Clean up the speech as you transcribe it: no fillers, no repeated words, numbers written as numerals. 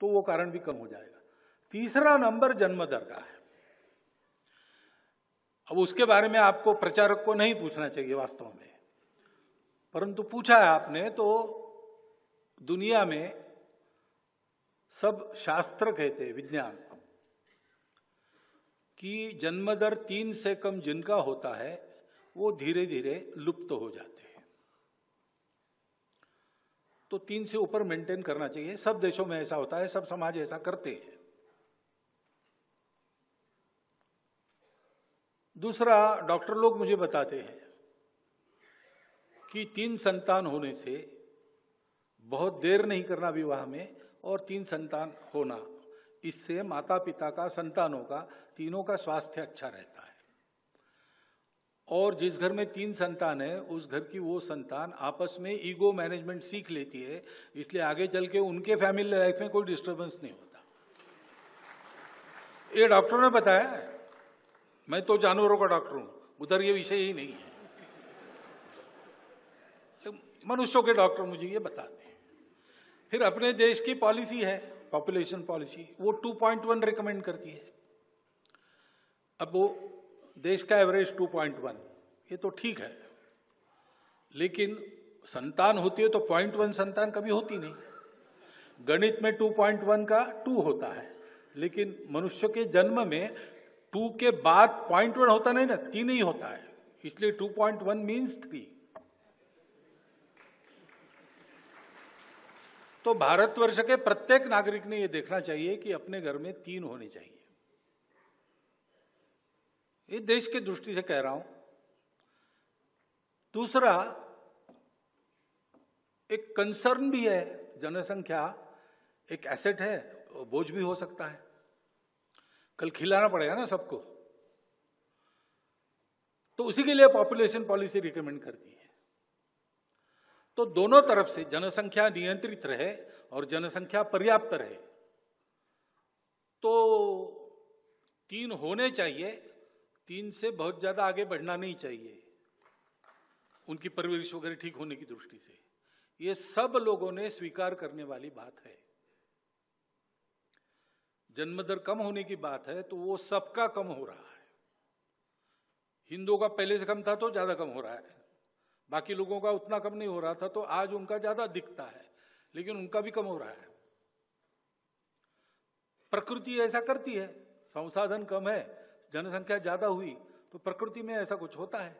तो वो कारण भी कम हो जाएगा। तीसरा नंबर जन्म दर का है। अब उसके बारे में आपको प्रचारक को नहीं पूछना चाहिए वास्तव में, परंतु पूछा है आपने तो दुनिया में सब शास्त्र कहते हैं, विज्ञान, कि जन्म दर 3 से कम जिनका होता है वो धीरे धीरे लुप्त हो जाते हैं। तो 3 से ऊपर मेंटेन करना चाहिए। सब देशों में ऐसा होता है, सब समाज ऐसा करते हैं। दूसरा, डॉक्टर लोग मुझे बताते हैं कि 3 संतान होने से बहुत देर नहीं करना विवाह में, और 3 संतान होना, इससे माता पिता का, संतानों का, तीनों का स्वास्थ्य अच्छा रहता है। और जिस घर में 3 संतान है उस घर की वो संतान आपस में ईगो मैनेजमेंट सीख लेती है, इसलिए आगे चल के उनके फैमिली लाइफ में कोई डिस्टर्बेंस नहीं होता। ये डॉक्टरों ने बताया है, मैं तो जानवरों का डॉक्टर हूं, उधर ये विषय ही नहीं है, तो मनुष्यों के डॉक्टर मुझे ये बताते हैं। फिर अपने देश की पॉलिसी है, पॉपुलेशन पॉलिसी, वो 2.1 रिकमेंड करती है। अब वो देश का एवरेज 2.1, ये तो ठीक है, लेकिन संतान होती है तो 0.1 संतान कभी होती नहीं। गणित में 2.1 का 2 होता है, लेकिन मनुष्य के जन्म में 2 के बाद 0.1 होता नहीं ना, 3 ही होता है, इसलिए 2.1 मीन्स 3। तो भारतवर्ष के प्रत्येक नागरिक ने यह देखना चाहिए कि अपने घर में 3 होने चाहिए। ये देश की दृष्टि से कह रहा हूं। दूसरा, एक कंसर्न भी है, जनसंख्या एक एसेट है, बोझ भी हो सकता है, कल खिलाना पड़ेगा ना सबको, तो उसी के लिए पॉपुलेशन पॉलिसी रिकमेंड करती है। तो दोनों तरफ से जनसंख्या नियंत्रित रहे और जनसंख्या पर्याप्त रहे, तो 3 होने चाहिए, 3 से बहुत ज्यादा आगे बढ़ना नहीं चाहिए, उनकी परवरिश वगैरह ठीक होने की दृष्टि से। ये सब लोगों ने स्वीकार करने वाली बात है। जन्म दर कम होने की बात है तो वो सबका कम हो रहा है। हिंदुओं का पहले से कम था तो ज्यादा कम हो रहा है, बाकी लोगों का उतना कम नहीं हो रहा था, तो आज उनका ज्यादा दिखता है, लेकिन उनका भी कम हो रहा है। प्रकृति ऐसा करती है, संसाधन कम है, जनसंख्या ज्यादा हुई तो प्रकृति में ऐसा कुछ होता है।